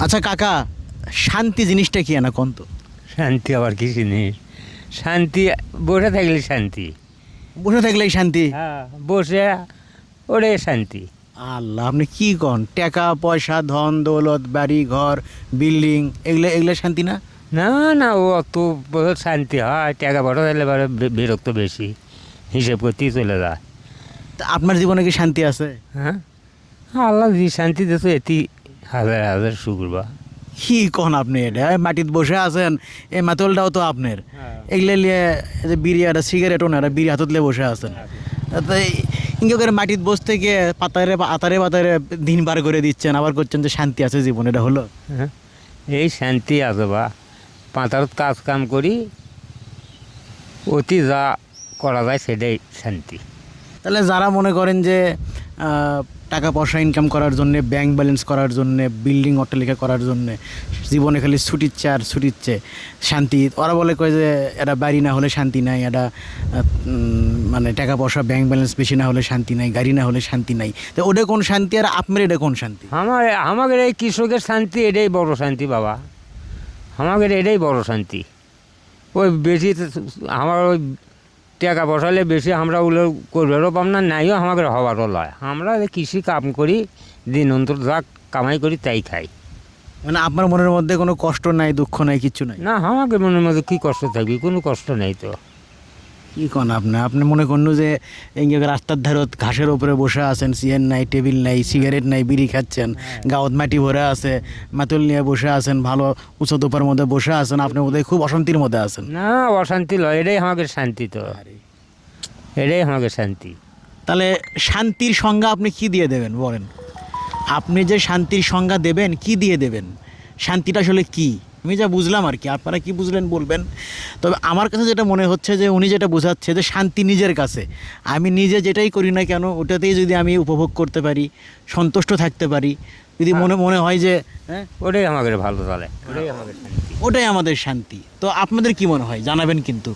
আচ্ছা কাকা, শান্তি জিনিসটা কি না কোন তো? শান্তি আবার কি জিনিস? শান্তি বসে থাকলে শান্তি। বসে থাকলেই শান্তি? হ্যাঁ, বসে ওরে শান্তি। আল্লাহ, আপনি কি কন? টাকা পয়সা ধন দৌলত বাড়ি ঘর বিল্ডিং এগুলো এগুলো শান্তি না? না না, ও অত বড় শান্তি হয়? টাকা বড় হলে এবারে বিরক্ত বেশি, হিসেব করতেই চলে যায়। তা আপনার জীবনে কি শান্তি আছে? হ্যাঁ, আল্লাহ যে শান্তি দিয়েছে এটি হাজার হাজার শুক্র বা। কি কন আপনি? এটা মাটিত বসে আছেন, এই মাতলটাও তো আপনার। এগুলো নিয়ে এই যে বিড়ি একটা সিগারেটও না, একটা বিড়ি হাতত লিয়ে বসে আছেন। তাই ইঙ্গে করে মাটিত বসে থেকে পাতারে আতারে পাতারে দিন বার করে দিচ্ছেন, আবার করছেন যে শান্তি আছে জীবনে, এটা হলো? হ্যাঁ, এই শান্তি আছে বা। পাতার কাজ কাম করি, অতি যা করা যায় সেটাই শান্তি। তাহলে যারা মনে করেন যে টাকা পয়সা ইনকাম করার জন্যে, ব্যাংক ব্যালেন্স করার জন্যে, বিল্ডিং অট্টালিকা করার জন্যে জীবনে খালি ছুটিচ্ছে আর ছুটিচ্ছে শান্তি, ওরা বলে কয় যে এটা বাড়ি না হলে শান্তি নাই, এটা মানে টাকা পয়সা ব্যাংক ব্যালেন্স বেশি না হলে শান্তি নাই, গাড়ি না হলে শান্তি নাই। তো ওটা কোন শান্তি আর আপনার এটা কোন শান্তি? আমাদের এই কৃষকের শান্তি এটাই বড় শান্তি বাবা। আমাদের এটাই বড় শান্তি। ওই বেশি আমার ওই টাকা বসালে বেশি আমরা ওগুলো করবারও পাম না, নাইও আমাদের হওয়ারও লয়। আমরা এই কৃষি কাম করি, দিন অন্তর যা কামাই করি তাই খাই। মানে আপনার মনের মধ্যে কোনো কষ্ট নাই, দুঃখ নাই, কিচ্ছু নাই? না, আমাদের মনের মধ্যে কী কষ্ট থাকবে? কোনো কষ্ট নেই তো। কি কন আপনি? আপনি মনে করুন যে এই রাস্তার ধারত ঘাসের ওপরে বসে আছেন, চেয়ার নাই, টেবিল নাই, সিগারেট নাই, বিড়ি খাচ্ছেন, গাঁত মাটি ভরে আছে, মাতুল নিয়ে বসে আছেন, ভালো উঁচু দোপার মধ্যে বসে আছেন, আপনি বোধহয় খুব অশান্তির মধ্যে আছেন। না, অশান্তি লয়, এটাই আমাদের শান্তি তো। এটাই আমাদের শান্তি। তাহলে শান্তির সংজ্ঞা আপনি কি দিয়ে দেবেন বলেন? আপনি যে শান্তির সংজ্ঞা দেবেন কি দিয়ে দেবেন? শান্তিটা আসলে কি? আমি যা বুঝলাম আর কি, আপনারা কি বুঝলেন বলবেন। তবে আমার কাছে যেটা মনে হচ্ছে যে উনি যেটা বোঝাচ্ছে যে শান্তি নিজের কাছে, আমি নিজে যেটাই করি না কেন ওটাতেই যদি আমি উপভোগ করতে পারি, সন্তুষ্ট থাকতে পারি, যদি মনে মনে হয় যে হ্যাঁ ওটাই আমাদের ভালো চলে, ওটাই আমাদের শান্তি। ওটাই আমাদের শান্তি। তো আপনাদের কি মনে হয় জানাবেন কিন্তু।